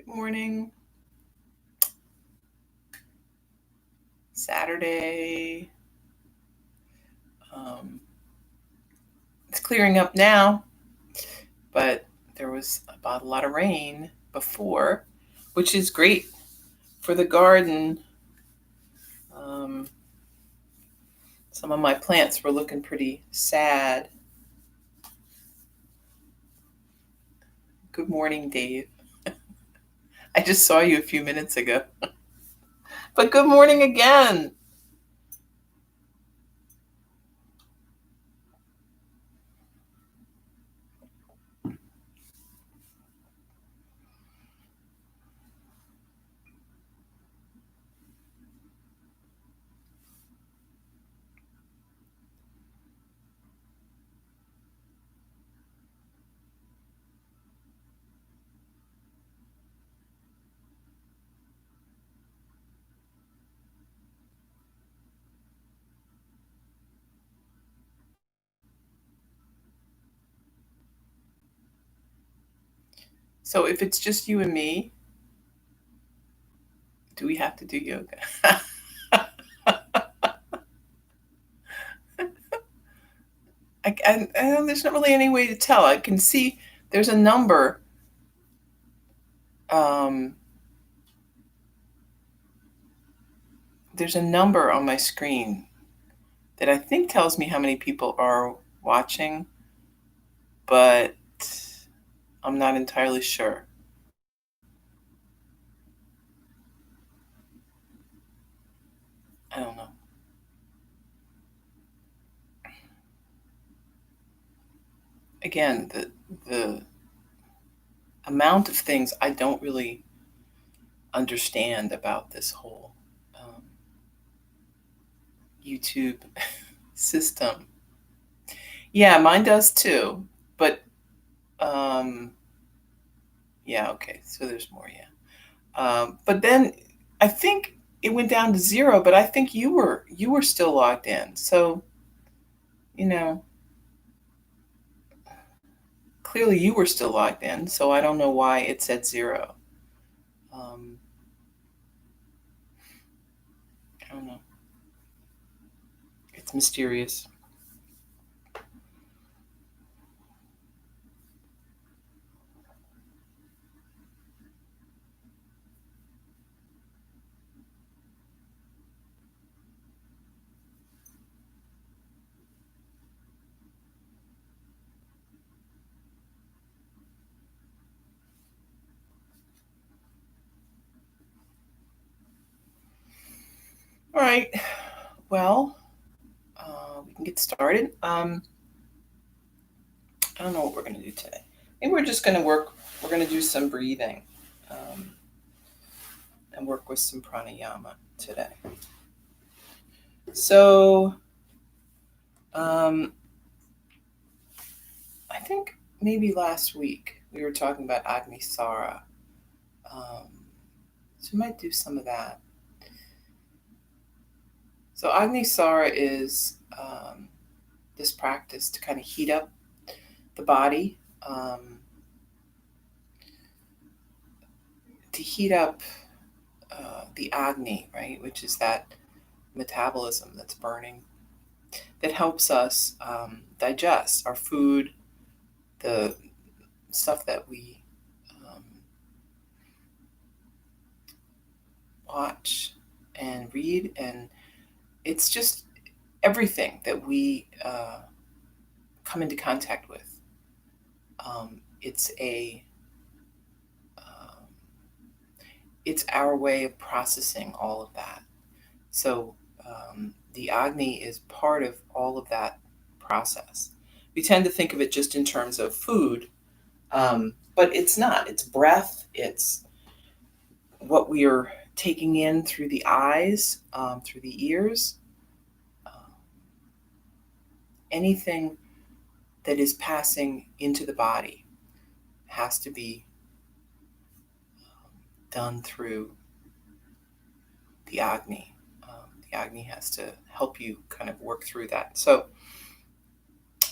Good morning. Saturday. Um, it's clearing up now, but there was about a lot of rain before, which is great for the garden. Um, some of my plants were looking pretty sad. Good morning, Dave. I just saw you a few minutes ago. But good morning again. So if it's just you and me, do we have to do yoga? There's not really any way to tell. I can see there's a number. Um, there's a number on my screen that I think tells me how many people are watching, but I'm not entirely sure. I don't know. Again, the amount of things I don't really understand about this whole YouTube system. Yeah, mine does too. But yeah, okay. So there's more. Yeah. But then I think it went down to 0. But I think you were still logged in. So you know, clearly you were still logged in. So I don't know why it said 0. Um, I don't know. It's mysterious. All right. Well, we can get started. I don't know what we're going to do today. Maybe we're just going to work. We're going to do some breathing um, and work with some pranayama today. So, um, I think maybe last week we were talking about Agni Sara. Um, so we might do some of that. So Agni Sara is this practice to kind of heat up the body, to heat up the Agni, right, which is that metabolism that's burning, that helps us digest our food, the stuff that we um, watch and read, and it's just everything that we come into contact with. It's a um, it's our way of processing all of that. So the Agni is part of all of that process. We tend to think of it just in terms of food, but it's not. It's breath. It's what we are taking in through the eyes, through the ears. Um, Anything that is passing into the body has to be done through the Agni. The Agni has to help you kind of work through that. So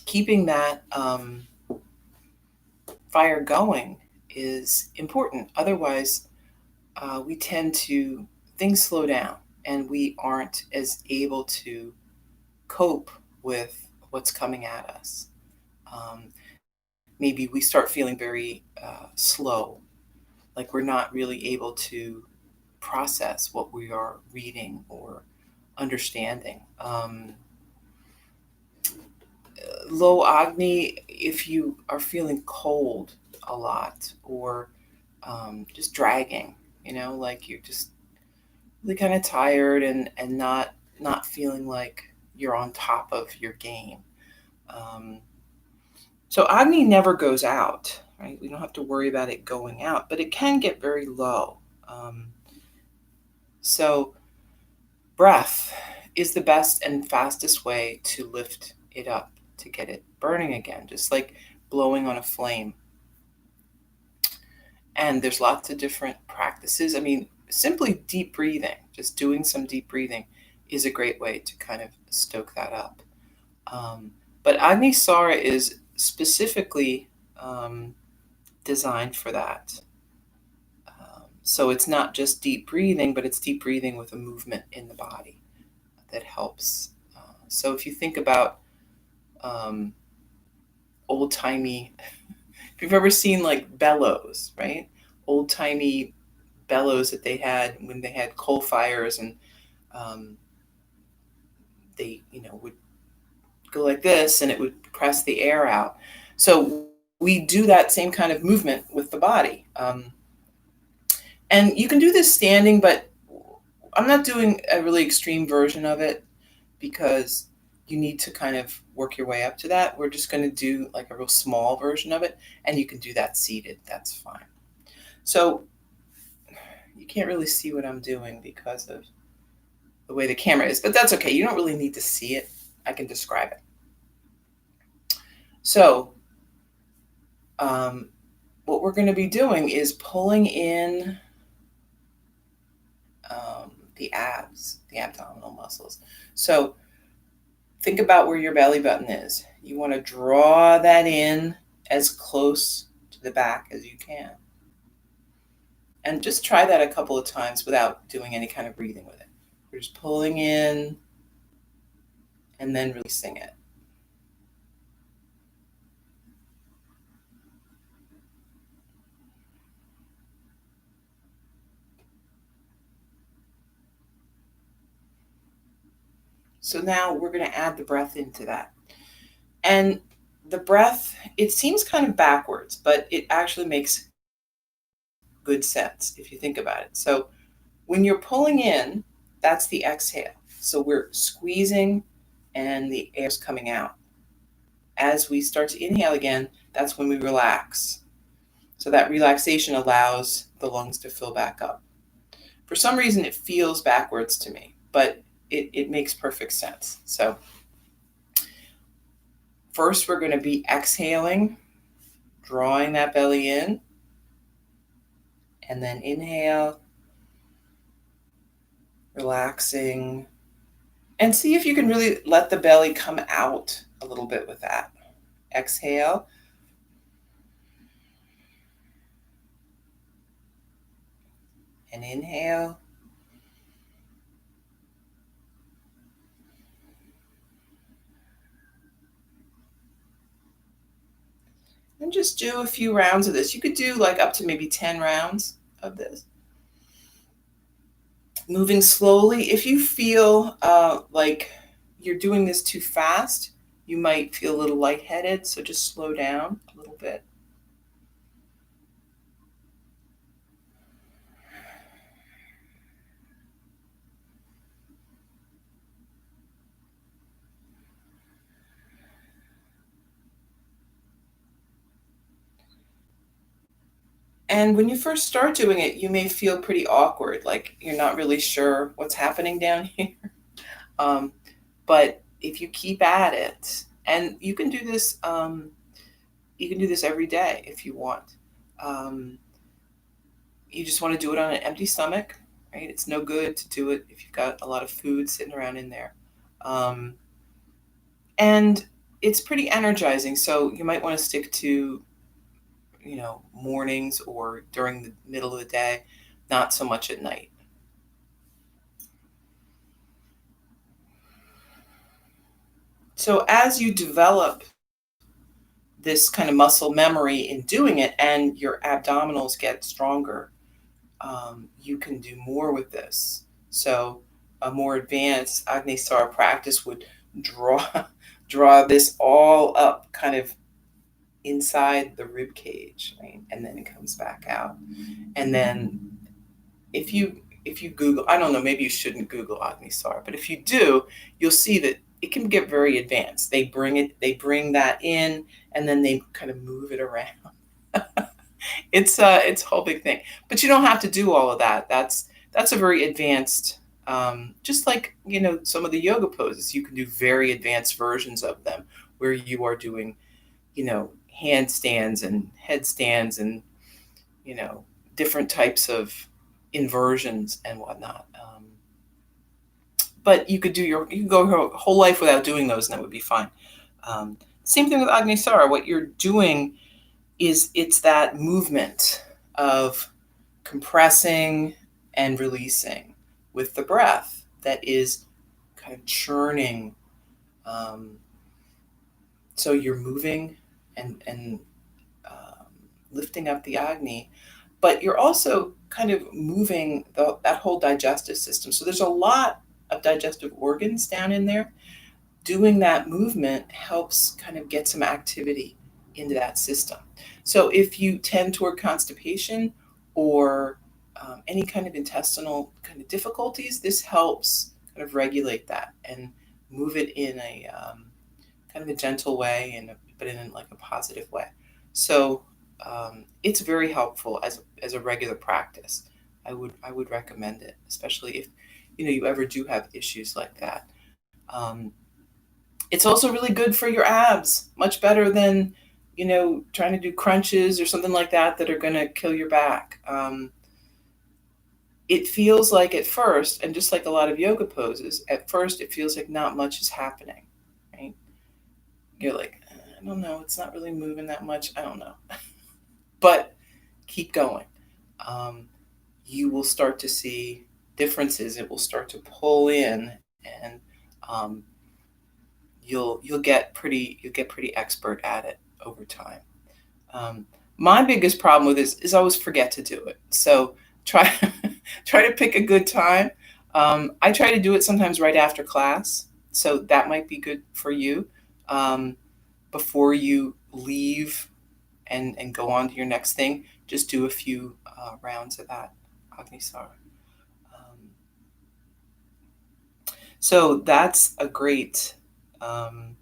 keeping that fire going is important. Otherwise, we tend to, things slow down and we aren't as able to cope with what's coming at us. Um, Maybe we start feeling very slow, like we're not really able to process what we are reading or understanding. Low Agni, if you are feeling cold a lot or just dragging, like you're just really kind of tired and not feeling like you're on top of your game. Um, so Agni never goes out, right? We don't have to worry about it going out, but it can get very low. Um, so breath is the best and fastest way to lift it up, to get it burning again, just like blowing on a flame. And there's lots of different practices. I mean, simply deep breathing, just doing some deep breathing is a great way to kind of stoke that up. Um, but Agni Sara is specifically designed for that. So it's not just deep breathing, but it's deep breathing with a movement in the body that helps. So if you think about um, old timey, if you've ever seen like bellows, right? Old timey bellows that they had when they had coal fires, and um, they would go like this and it would press the air out. So we do that same kind of movement with the body. And you can do this standing, but I'm not doing a really extreme version of it because you need to kind of work your way up to that. We're just going to do like a real small version of it, and you can do that seated. That's fine. So you can't really see what I'm doing because of the way the camera is, but that's okay. You don't really need to see it. I can describe it. So what we're going to be doing is pulling in the abs, the abdominal muscles. So think about where your belly button is. You want to draw that in as close to the back as you can. And just try that a couple of times without doing any kind of breathing with it. We're just pulling in and then releasing it. So now we're going to add the breath into that. And the breath, it seems kind of backwards, but it actually makes good sense if you think about it. So when you're pulling in, that's the exhale. So we're squeezing and the air's coming out. As we start to inhale again, that's when we relax. So that relaxation allows the lungs to fill back up. For some reason, it feels backwards to me, but it makes perfect sense. So first, we're going to be exhaling, drawing that belly in, and then inhale, relaxing, and see if you can really let the belly come out a little bit with that. Exhale. And inhale. And just do a few rounds of this. You could do like up to maybe 10 rounds of this. Moving slowly. If you feel like you're doing this too fast, you might feel a little lightheaded, so just slow down a little bit. And when you first start doing it, you may feel pretty awkward, like you're not really sure what's happening down here. Um, but if you keep at it, and you can do this every day if you want. Um, you just want to do it on an empty stomach, right? It's no good to do it if you've got a lot of food sitting around in there. Um, and it's pretty energizing, so you might want to stick to mornings or during the middle of the day, not so much at night. So as you develop this kind of muscle memory in doing it and your abdominals get stronger, you can do more with this. So a more advanced Agni Sara practice would draw draw this all up kind of inside the rib cage, right? And then it comes back out. And then if you Google, I don't know, maybe you shouldn't Google Agni Sara, but if you do, you'll see that it can get very advanced. They bring that in, and then they kind of move it around. It's a whole big thing, but you don't have to do all of that. That's a very advanced, just like some of the yoga poses. You can do very advanced versions of them where you are doing handstands and headstands and you know different types of inversions and whatnot. But you can go your whole life without doing those, and that would be fine. Same thing with Agni Sara. What you're doing is it's that movement of compressing and releasing with the breath that is kind of churning. Um, so you're moving and lifting up the Agni, but you're also kind of moving that whole digestive system. So there's a lot of digestive organs down in there. Doing that movement helps kind of get some activity into that system. So if you tend toward constipation or any kind of intestinal kind of difficulties, this helps kind of regulate that and move it in a kind of a gentle way, but in like a positive way. So it's very helpful as a regular practice. I would recommend it, especially if you ever do have issues like that. Um, it's also really good for your abs, much better than trying to do crunches or something like that are going to kill your back. It feels like at first, and just like a lot of yoga poses, at first it feels like not much is happening, right? You're like, I don't know, it's not really moving that much. I don't know. But keep going. Um, you will start to see differences. It will start to pull in, and um, you'll get pretty expert at it over time. Um, my biggest problem with this is I always forget to do it. So try try to pick a good time. I try to do it sometimes right after class, so that might be good for you. Um, Before you leave and go on to your next thing, just do a few rounds of that Agni Sara. Um, so that's a great um,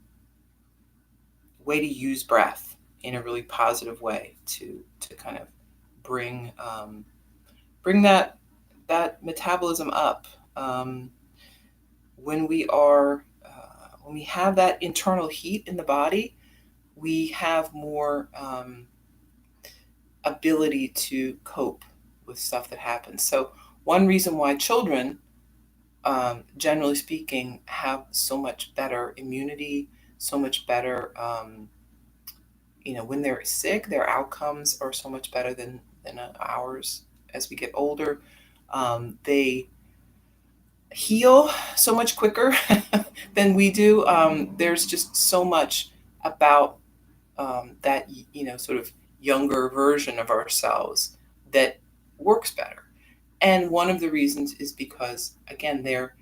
way to use breath in a really positive way to kind of bring bring that metabolism up. When when we have that internal heat in the body, we have more ability to cope with stuff that happens. So one reason why children, generally speaking, have so much better immunity, so much better, when they're sick, their outcomes are so much better than ours as we get older. They heal so much quicker than we do. There's just so much about that sort of younger version of ourselves that works better. And one of the reasons is because again they're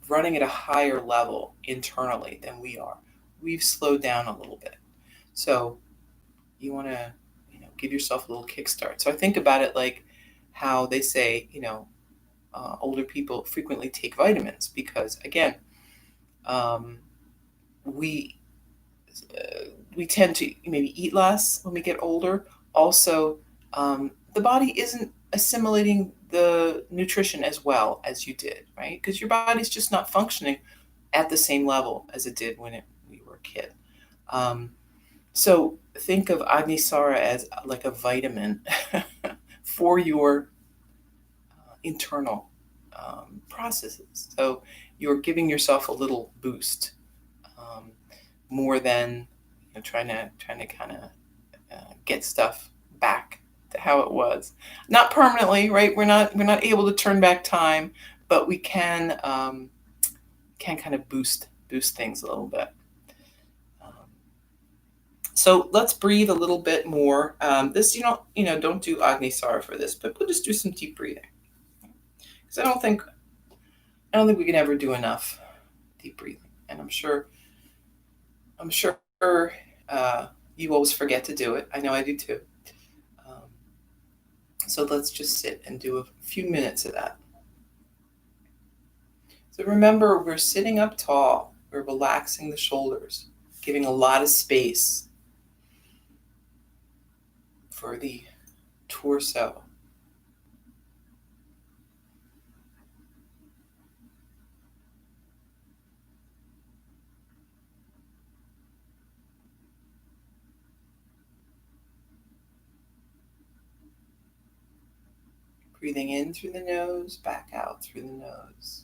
running at a higher level internally than we are. We've slowed down a little bit. So you want to give yourself a little kickstart. So I think about it like how they say older people frequently take vitamins because again um, we we tend to maybe eat less when we get older. Also, the body isn't assimilating the nutrition as well as you did, right? Because your body's just not functioning at the same level as it did when you were a kid. Um, so think of Agni Sara as like a vitamin for your internal processes. So you're giving yourself a little boost, more than trying to kind of get stuff back to how it was. Not permanently, right? We're not able to turn back time, but we can kind of boost things a little bit. Um, so let's breathe a little bit more. This don't do Agni Sara for this, but we'll just do some deep breathing because I don't think we can ever do enough deep breathing, and I'm sure you always forget to do it. I know I do too. Um, so let's just sit and do a few minutes of that. So remember, we're sitting up tall. We're relaxing the shoulders, giving a lot of space for the torso. Breathing in through the nose, back out through the nose.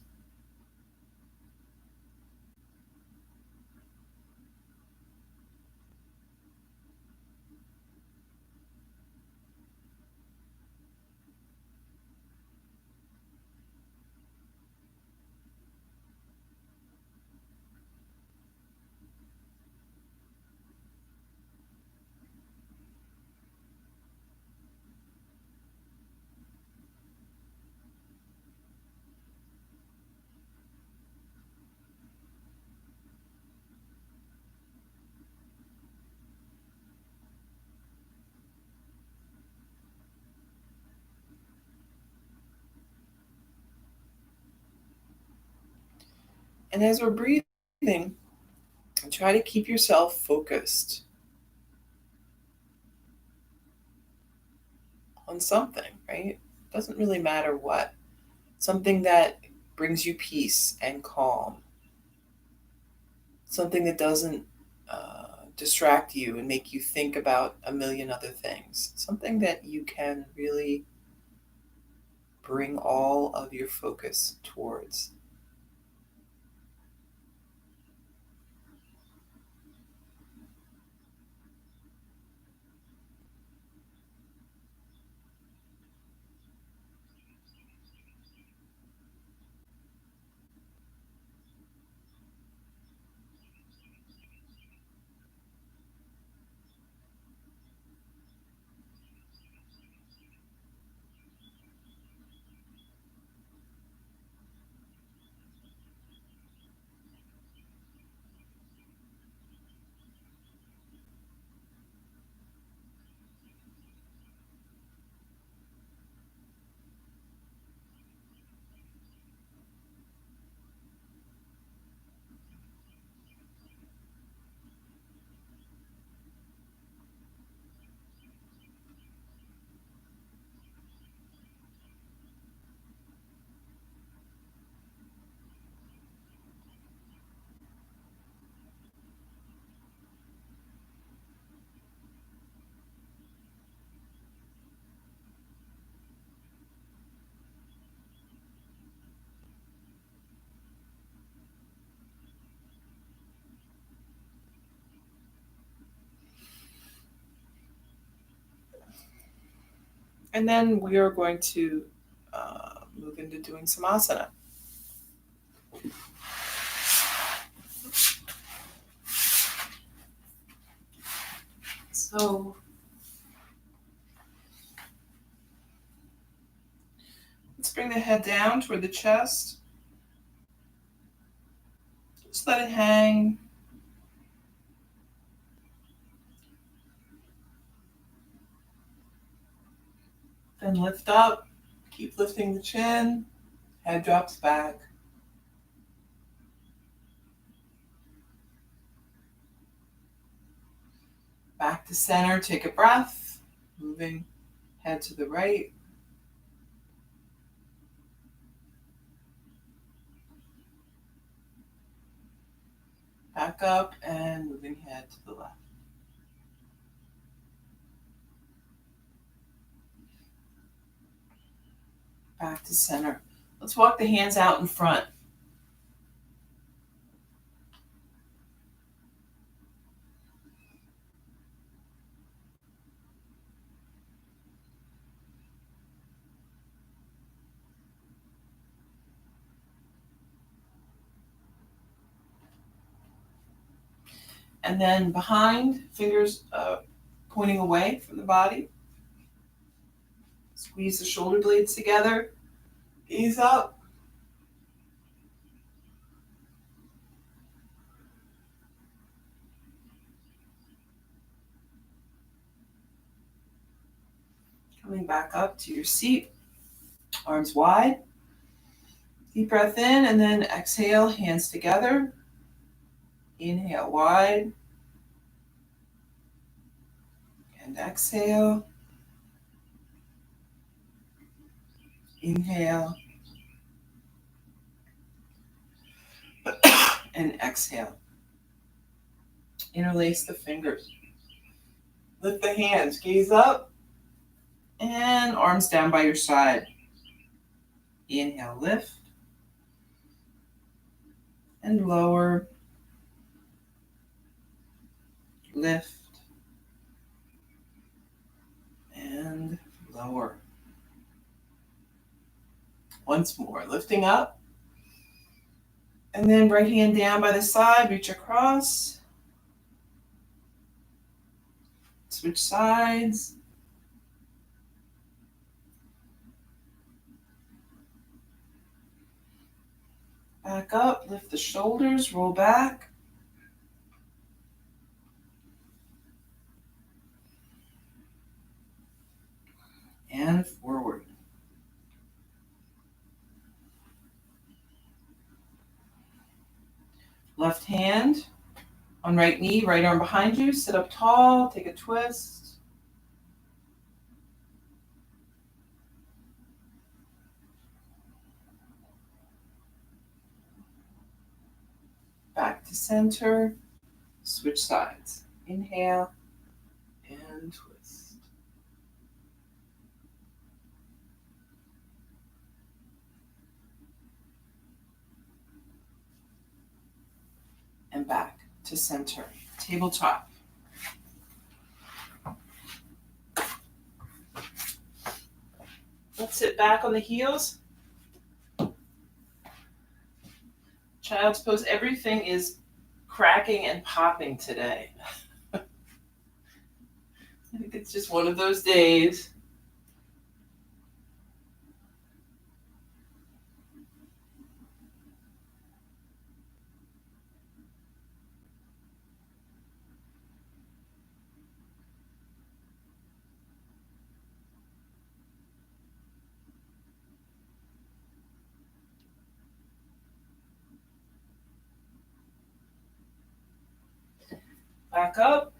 And as we're breathing, try to keep yourself focused on something, right? Doesn't really matter what. Something that brings you peace and calm. Something that doesn't distract you and make you think about a million other things. Something that you can really bring all of your focus towards. And then we are going to move into doing some asana. So let's bring the head down toward the chest. Just let it hang. Then lift up. Keep lifting the chin. Head drops back. Back to center. Take a breath. Moving head to the right. Back up and moving head to the left. Back to center. Let's walk the hands out in front. And then behind, fingers pointing away from the body. Squeeze the shoulder blades together. Ease up. Coming back up to your seat. Arms wide. Deep breath in and then exhale, hands together. Inhale wide. And exhale. Inhale. And exhale. Interlace the fingers. Lift the hands, gaze up. And arms down by your side. Inhale, lift. And lower. Lift. And lower. Once more, lifting up. And then right hand down by the side, reach across. Switch sides. Back up, lift the shoulders, roll back. And forward. Left hand on right knee, right arm behind you. Sit up tall, take a twist. Back to center. Switch sides. Inhale and twist. And back to center. Tabletop. Let's sit back on the heels. Child's pose. Everything is cracking and popping today. I think it's just one of those days. Back up.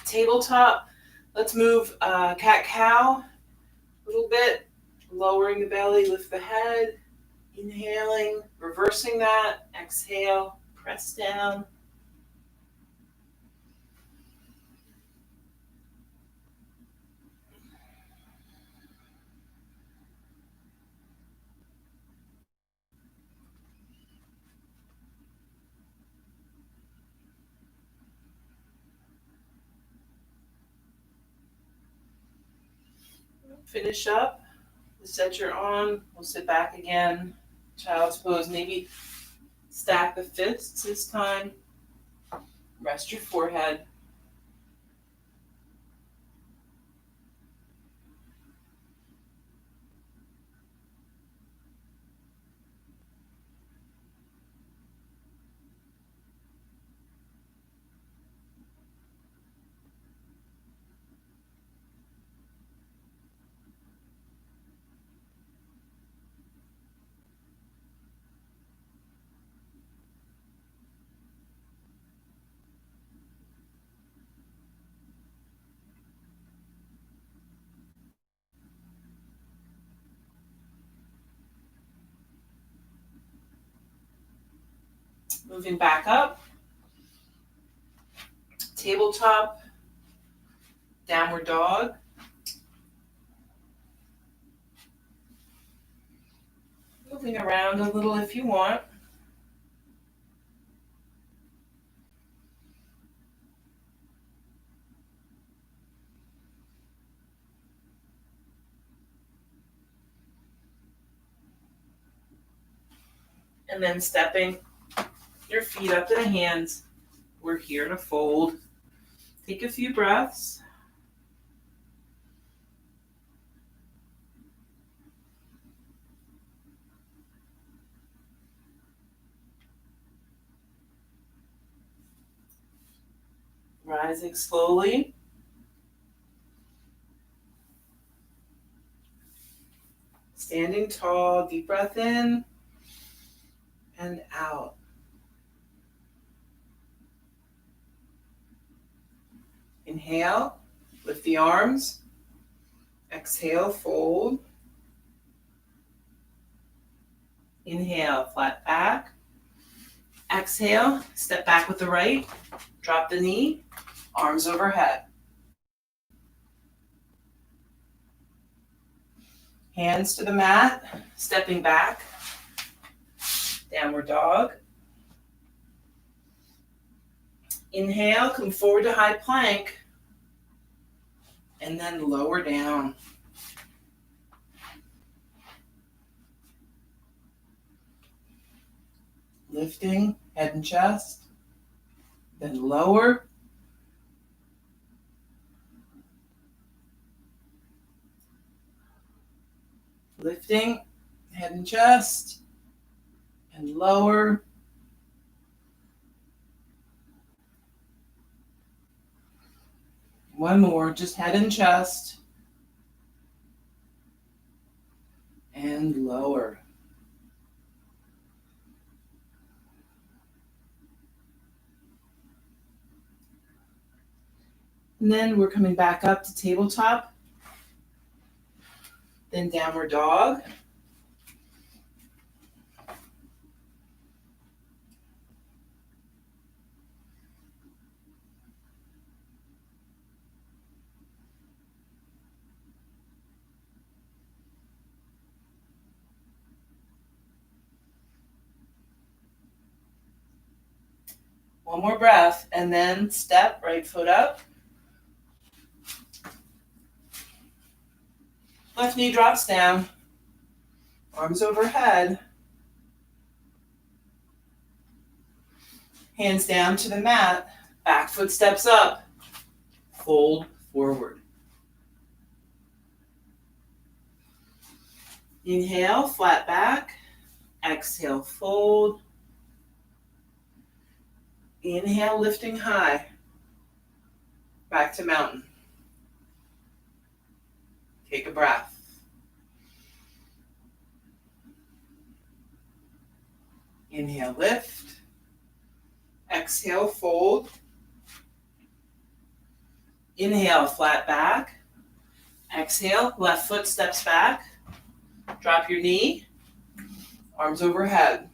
Tabletop. Let's move cat-cow a little bit. Lowering the belly, lift the head. Inhaling, reversing that. Exhale, press down. Finish up. Set your arm. We'll sit back again. Child's pose. Maybe stack the fists this time. Rest your forehead. Moving back up. Tabletop. Downward dog. Moving around a little if you want. And then stepping your feet up to the hands, we're here to fold. Take a few breaths. Rising slowly. Standing tall, deep breath in and out. Inhale, lift the arms. Exhale, fold. Inhale, flat back. Exhale, step back with the right. Drop the knee, arms overhead. Hands to the mat, stepping back. Downward dog. Inhale, come forward to high plank. And then lower down. Lifting head and chest. Then lower. Lifting head and chest. And lower. One more, just head and chest. And lower. And then we're coming back up to tabletop. Then downward dog. One more breath, and then step, right foot up. Left knee drops down. Arms overhead. Hands down to the mat. Back foot steps up. Fold forward. Inhale, flat back. Exhale, fold. Inhale, lifting high. Back to mountain. Take a breath. Inhale, lift. Exhale, fold. Inhale, flat back. Exhale, left foot steps back. Drop your knee. Arms overhead.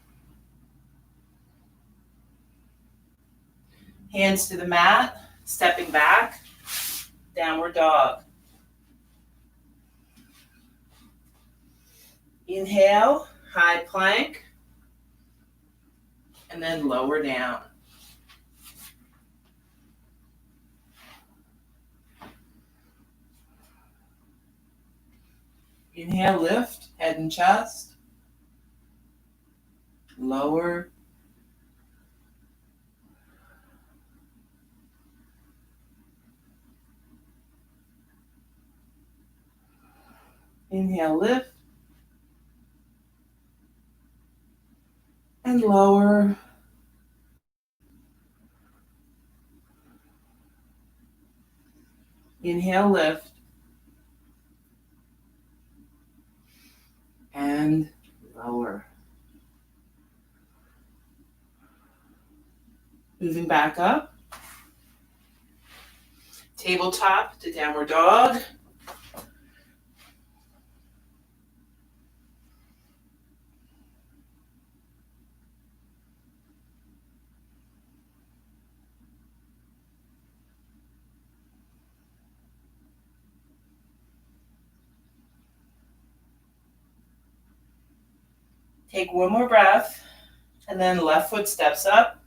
Hands to the mat, stepping back. Downward dog. Inhale, high plank. And then lower down. Inhale, lift, head and chest. Lower. Inhale, lift. And lower. Inhale, lift. And lower. Moving back up. Tabletop to downward dog. Take one more breath, and then left foot steps up.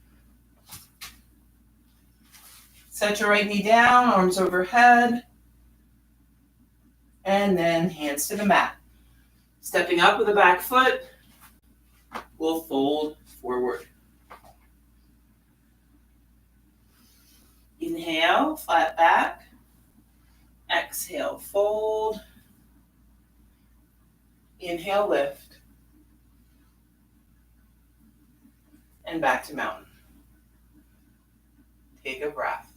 Set your right knee down, arms overhead, and then hands to the mat. Stepping up with the back foot, we'll fold forward. Inhale, flat back. Exhale, fold. Inhale, lift. And back to mountain. Take a breath.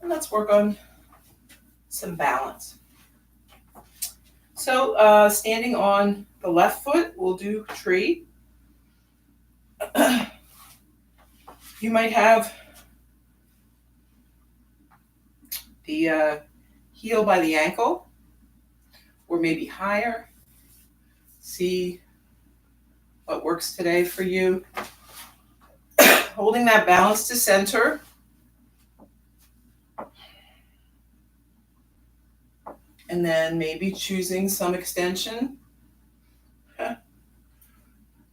And let's work on some balance. So standing on the left foot, we'll do tree. You might have the heel by the ankle, or maybe higher. See what works today for you. Holding that balance to center. And then maybe choosing some extension.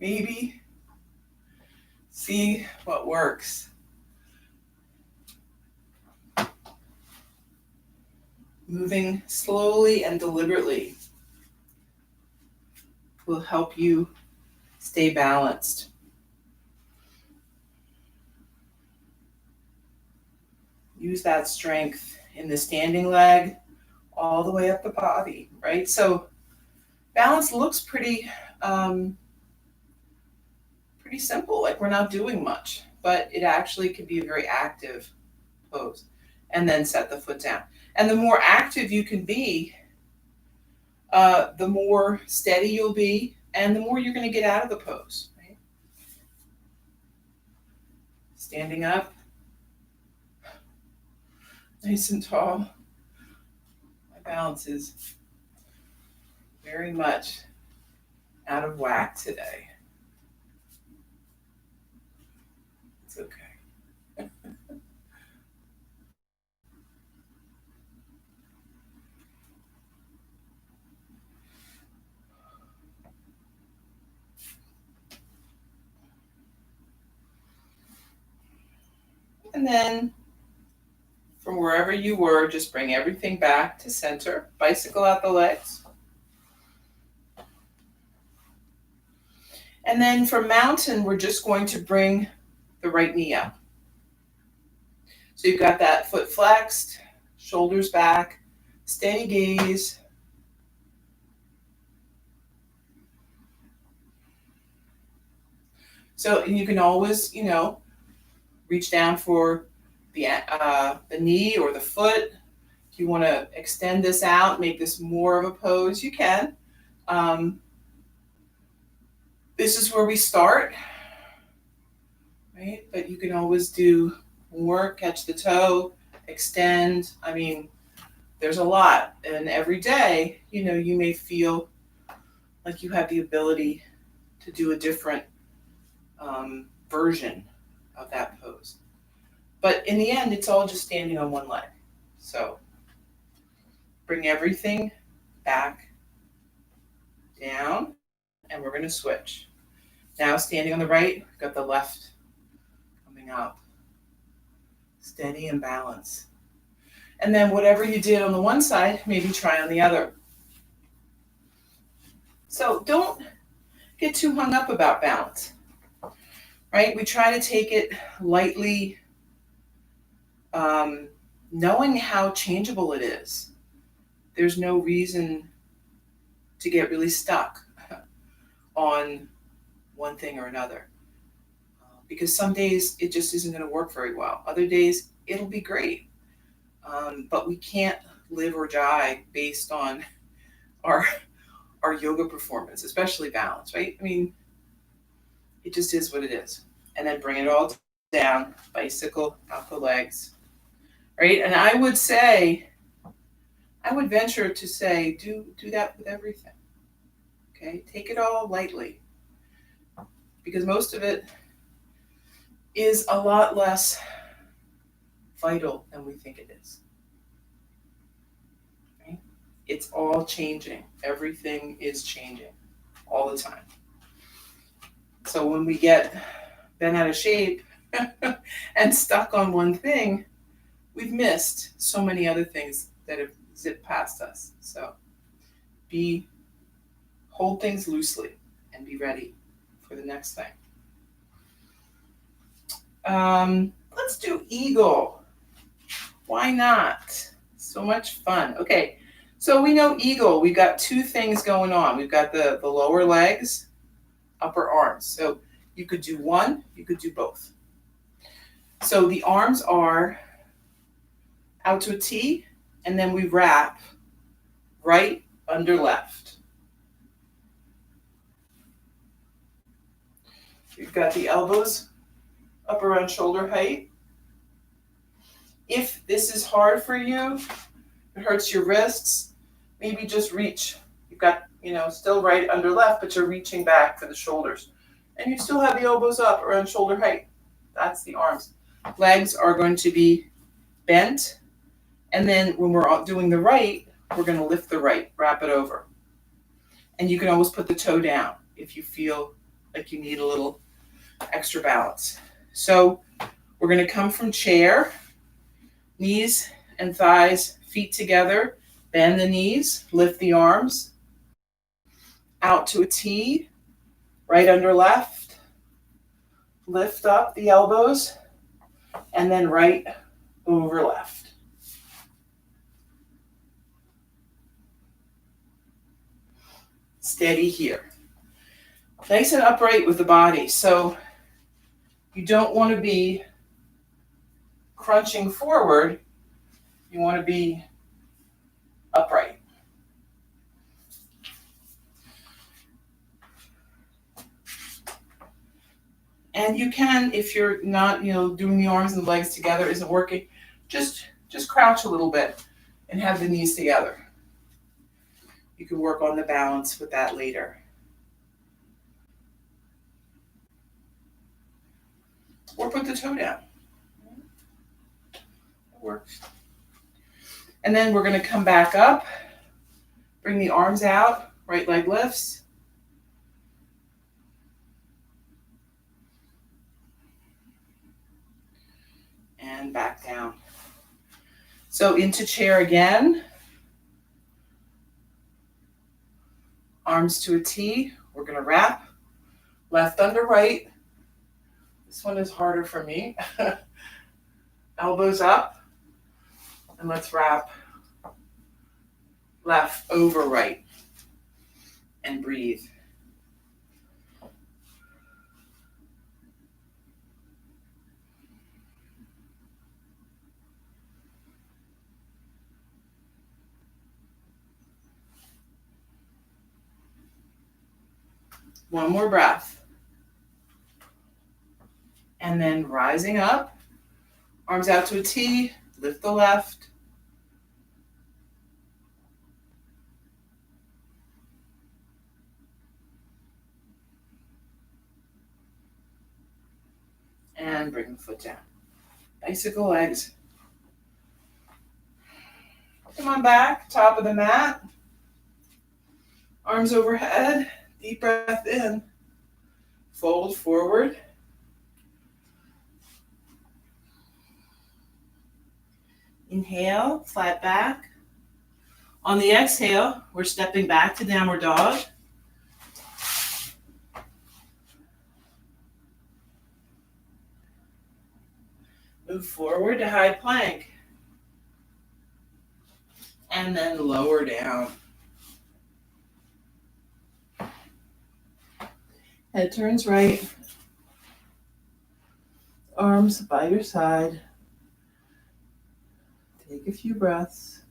Maybe see what works. Moving slowly and deliberately will help you stay balanced. Use that strength in the standing leg all the way up the body, right? So balance looks pretty simple, like we're not doing much, but it actually can be a very active pose. And then set the foot down. And the more active you can be, the more steady you'll be, and the more you're going to get out of the pose. Right? Standing up, nice and tall. My balance is very much out of whack today. It's okay. And then from wherever you were, just bring everything back to center. Bicycle out the legs. And then for mountain, we're just going to bring the right knee up. So you've got that foot flexed, shoulders back, steady gaze. So you can always, reach down for the knee or the foot. If you want to extend this out, make this more of a pose, you can. This is where we start, right? But you can always do more, catch the toe, extend. I mean, there's a lot. And every day, you may feel like you have the ability to do a different version of that pose. But in the end, it's all just standing on one leg. So bring everything back down, and we're going to switch. Now standing on the right, got the left coming up. Steady and balance. And then whatever you did on the one side, maybe try on the other. So don't get too hung up about balance, right? We try to take it lightly, knowing how changeable it is. There's no reason to get really stuck on one thing or another. Because some days it just isn't going to work very well. Other days it'll be great. But we can't live or die based on our yoga performance, especially balance, right? I mean, it just is what it is. And then bring it all down, bicycle out the legs, right? And I would venture to say, do that with everything, okay? Take it all lightly, because most of it is a lot less vital than we think it is. Right? It's all changing. Everything is changing all the time. So when we get bent out of shape and stuck on one thing, we've missed so many other things that have zipped past us. So hold things loosely and be ready for the next thing. Let's do eagle. Why not? So much fun. Okay, so we know eagle. We've got two things going on. We've got the lower legs, upper arms. So you could do one, you could do both. So the arms are out to a T, and then we wrap right under left. We've got the elbows up around shoulder height. If this is hard for you, it hurts your wrists, maybe just reach. You've got, still right under left, but you're reaching back for the shoulders. And you still have the elbows up around shoulder height. That's the arms. Legs are going to be bent. And then when we're doing the right, we're going to lift the right, wrap it over. And you can always put the toe down if you feel like you need a little extra balance. So we're going to come from chair, knees and thighs, feet together, bend the knees, lift the arms, out to a T, right under left, lift up the elbows, and then right over left. Steady here. Nice and upright with the body. So you don't want to be crunching forward. You want to be upright. And you can, if you're not, doing the arms and the legs together isn't working, just crouch a little bit and have the knees together. You can work on the balance with that later. Or put the toe down. It works. And then we're going to come back up, bring the arms out, right leg lifts. And back down. So into chair again. Arms to a T. We're going to wrap. Left under right. This one is harder for me. Elbows up. And let's wrap left over right. And breathe. One more breath. And then rising up, arms out to a T, lift the left. And bring the foot down. Bicycle legs. Come on back, top of the mat. Arms overhead, deep breath in. Fold forward. Inhale, flat back. On the exhale, we're stepping back to downward dog. Move forward to high plank. And then lower down. Head turns right. Arms by your side. Take a few breaths.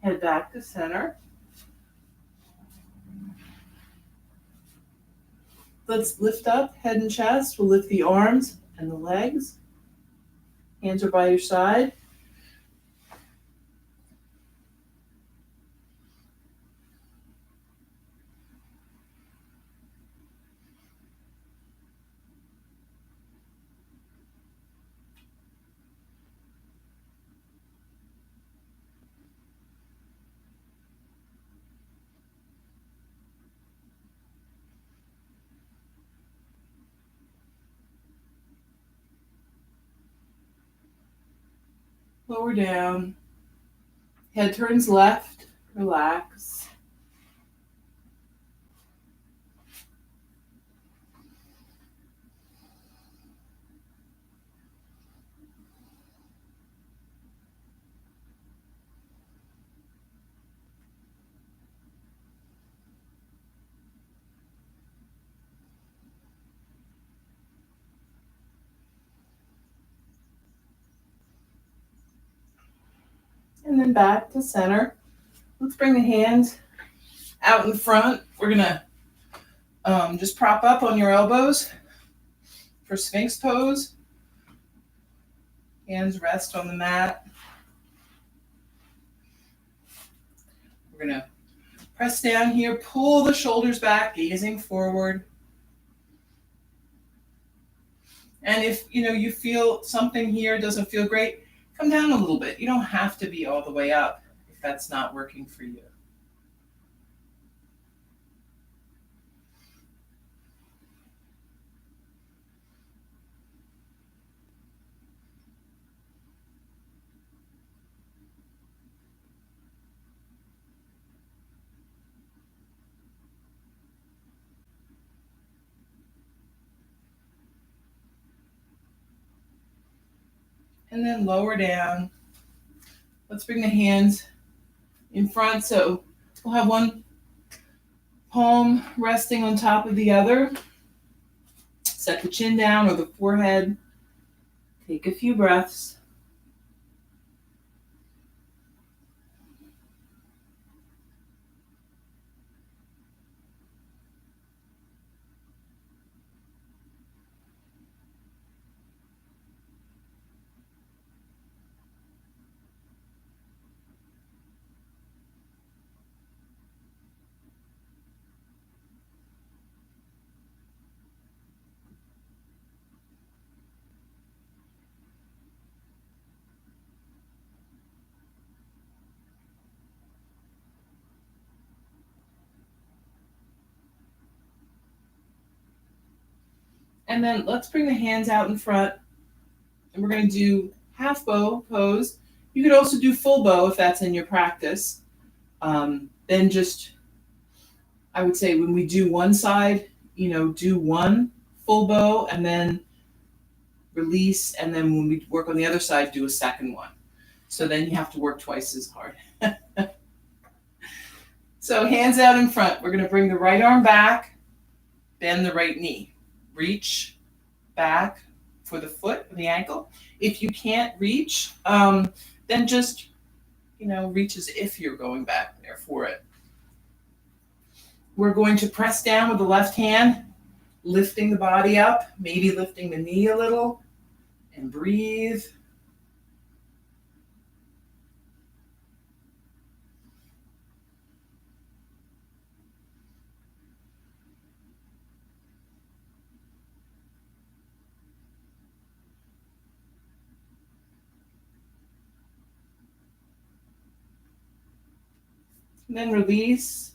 Head back to center. Let's lift up head and chest. We'll lift the arms and the legs. Hands are by your side. Lower down. Head turns left. Relax. And then back to center. Let's bring the hands out in front. We're gonna just prop up on your elbows for Sphinx pose. Hands rest on the mat. We're gonna press down here, pull the shoulders back, gazing forward. And if you feel something here doesn't feel great, come down a little bit. You don't have to be all the way up if that's not working for you. And then lower down. Let's bring the hands in front. So we'll have one palm resting on top of the other. Set the chin down or the forehead. Take a few breaths. And then let's bring the hands out in front. And we're going to do half bow pose. You could also do full bow if that's in your practice. Then just, I would say when we do one side, do one full bow and then release. And then when we work on the other side, do a second one. So then you have to work twice as hard. So hands out in front. We're going to bring the right arm back, bend the right knee. Reach back for the foot or the ankle. If you can't reach, then just, reach as if you're going back there for it. We're going to press down with the left hand, lifting the body up, maybe lifting the knee a little, and breathe. And then release.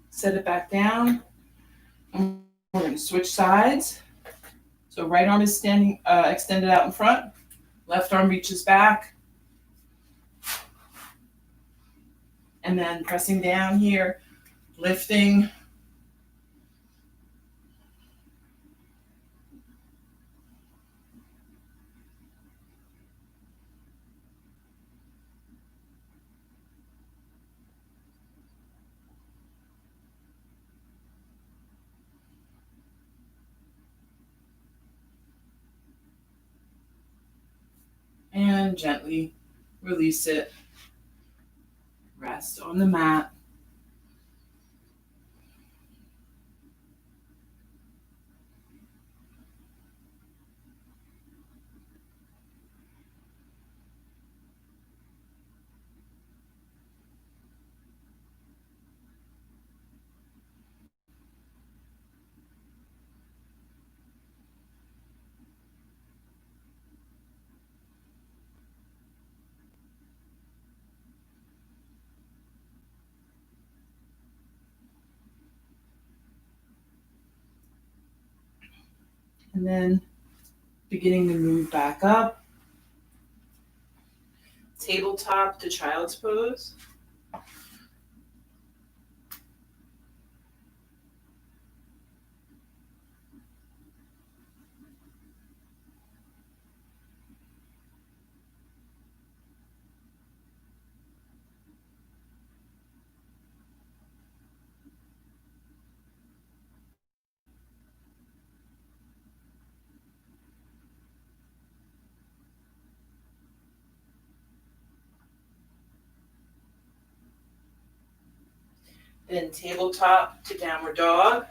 Set it back down. And we're going to switch sides. So right arm is standing extended out in front. Left arm reaches back. And then pressing down here, lifting. And gently release it. Rest on the mat. And then beginning to move back up. tabletop to child's pose. Then tabletop to downward dog.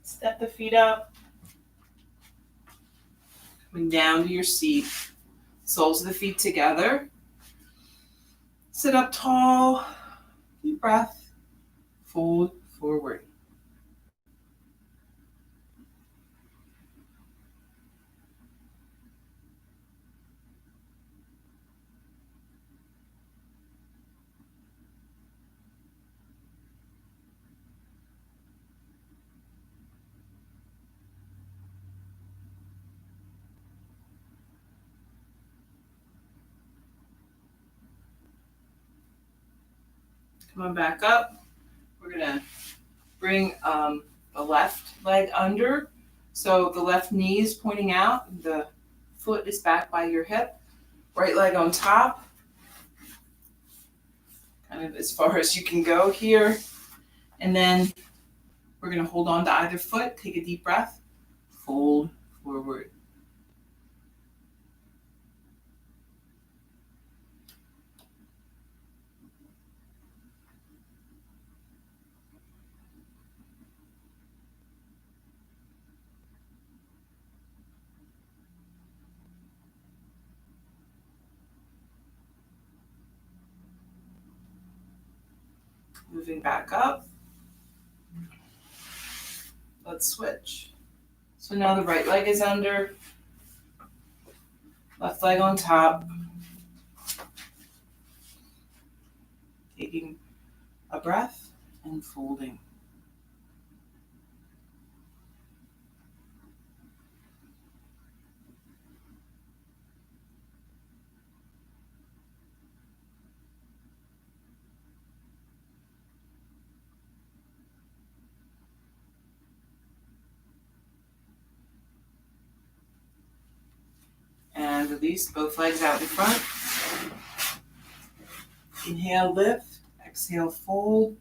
Step the feet up. Coming down to your seat. Soles of the feet together. Sit up tall. Deep breath. Fold forward. Come on back up. We're going to bring the left leg under. So the left knee is pointing out. The foot is back by your hip. Right leg on top. Kind of as far as you can go here. And then we're going to hold on to either foot. Take a deep breath. Fold forward. Moving back up. Let's switch. So now the right leg is under, left leg on top. Taking a breath and folding. And release both legs out in front. Inhale, lift. Exhale, fold.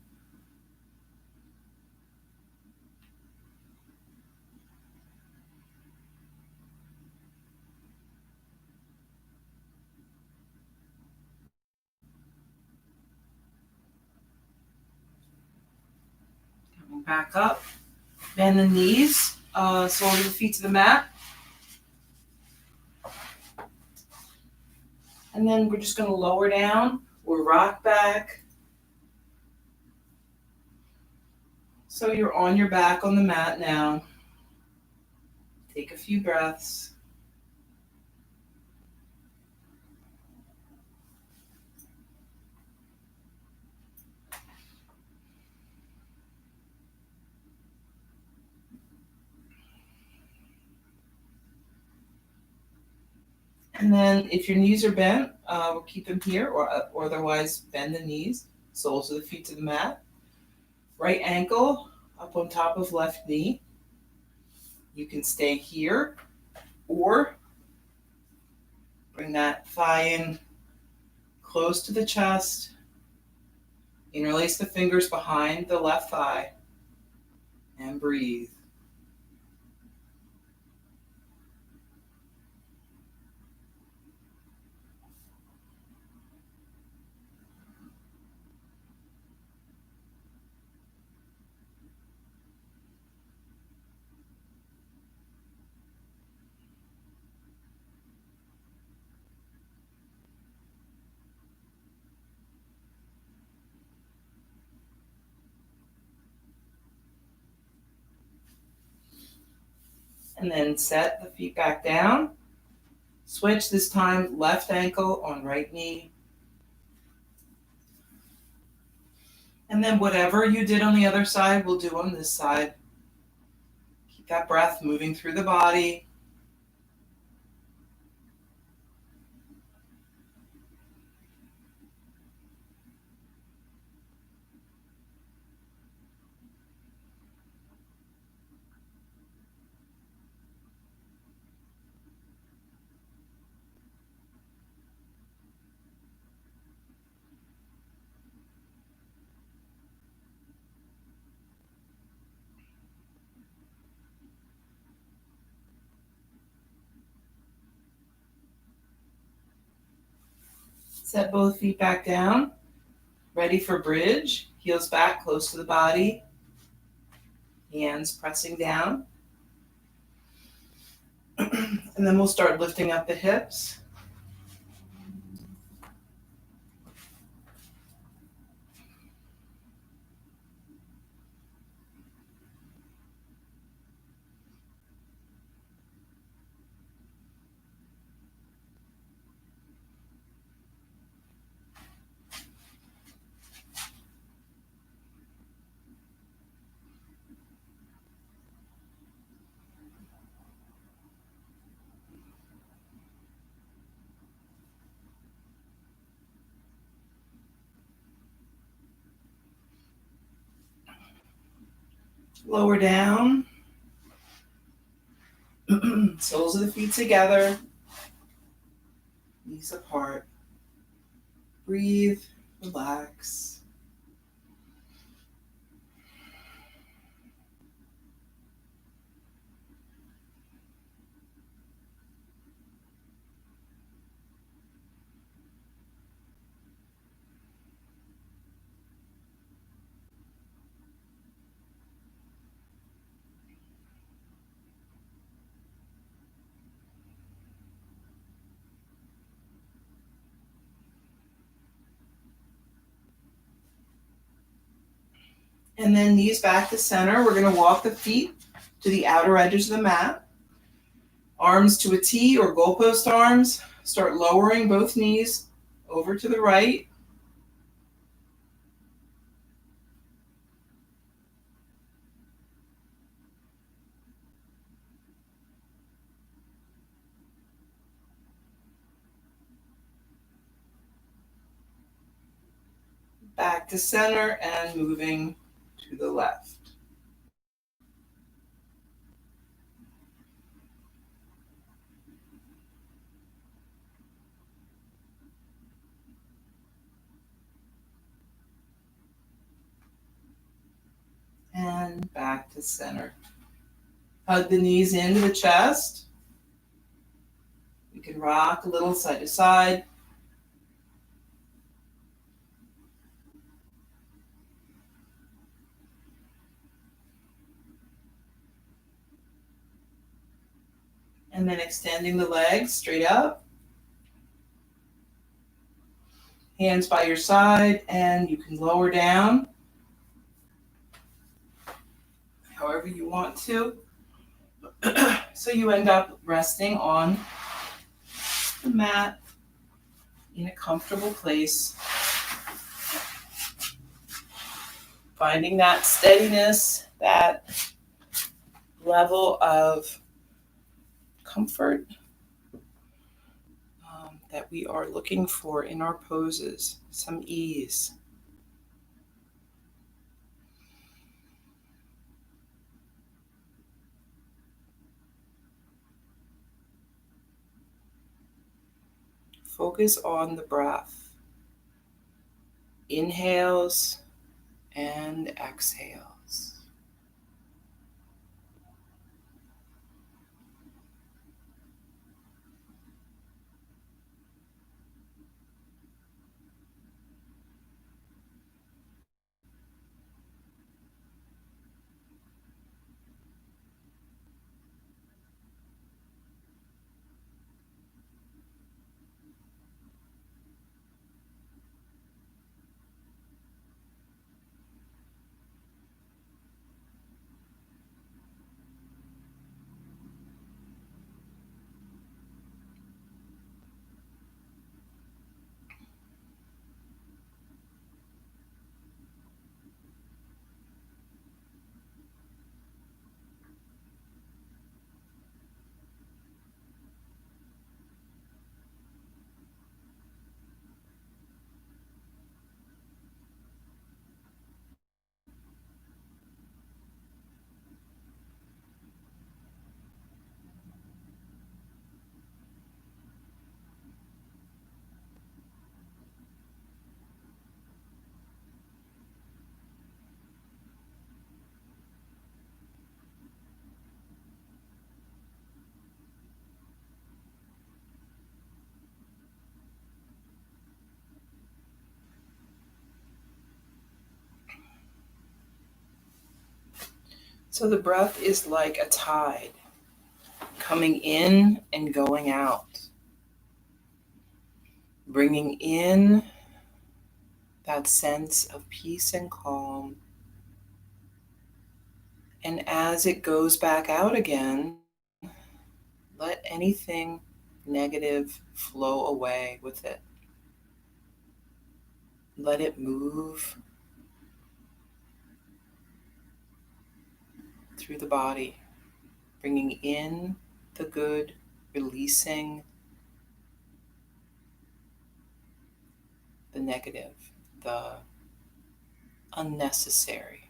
Coming back up. Bend the knees. Soles of the feet to the mat. And then we're just going to lower down or rock back. So you're on your back on the mat now. Take a few breaths. And then if your knees are bent, we'll keep them here or otherwise bend the knees. Soles of the feet to the mat. Right ankle up on top of left knee. You can stay here or bring that thigh in close to the chest. Interlace the fingers behind the left thigh and breathe. And then set the feet back down. Switch this time, left ankle on right knee. And then whatever you did on the other side, we'll do on this side. Keep that breath moving through the body. Set both feet back down. Ready for bridge. Heels back close to the body. Hands pressing down. And then we'll start lifting up the hips. Lower down. Soles of the feet together. Knees apart. Breathe. Relax. And then knees back to center. We're going to walk the feet to the outer edges of the mat. Arms to a T or goalpost arms. Start lowering both knees over to the right. Back to center and moving to the left. And back to center. Hug the knees into the chest. You can rock a little side to side. And then extending the legs straight up. Hands by your side, and you can lower down however you want to. So you end up resting on the mat in a comfortable place. Finding that steadiness, that level of comfort that we are looking for in our poses, some ease. Focus on the breath. Inhales and exhales. So the breath is like a tide coming in and going out, bringing in that sense of peace and calm. And as it goes back out again, let anything negative flow away with it. Let it move through the body, bringing in the good, releasing the negative, the unnecessary.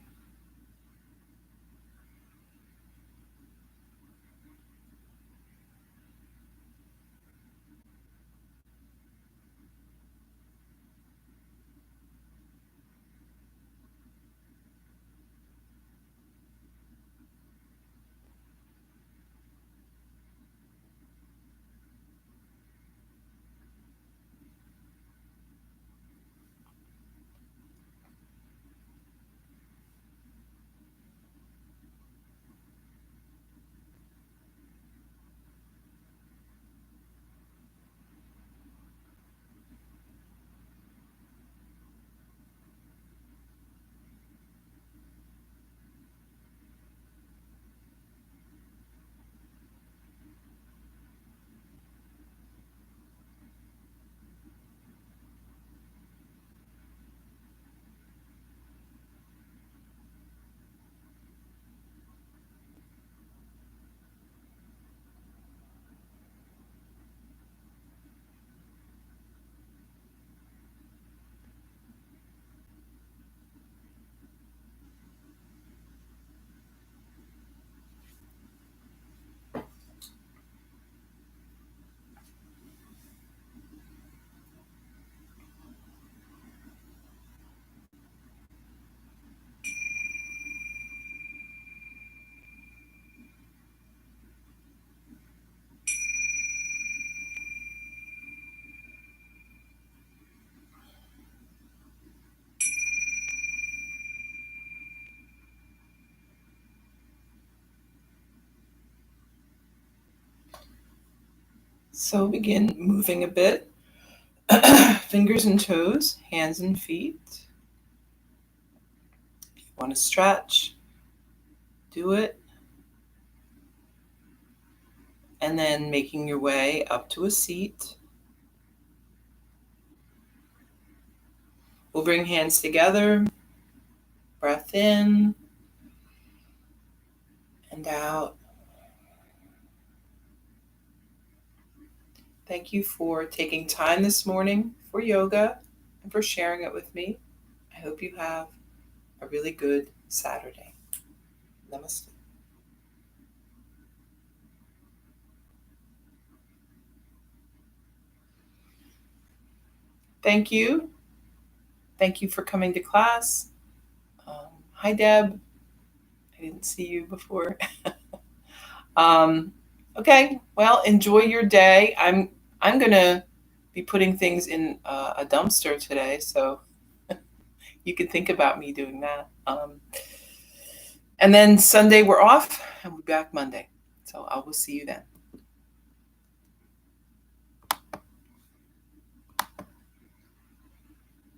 So begin moving a bit, fingers and toes, hands and feet. If you want to stretch, do it. And then making your way up to a seat. We'll bring hands together, breath in and out. Thank you for taking time this morning for yoga and for sharing it with me. I hope you have a really good Saturday. Namaste. Thank you. Thank you for coming to class. Hi, Deb. I didn't see you before. um, okay, well, enjoy your day. I'm gonna be putting things in a dumpster today, so you can think about me doing that. And then Sunday we're off, and we'll be back Monday. So I will see you then.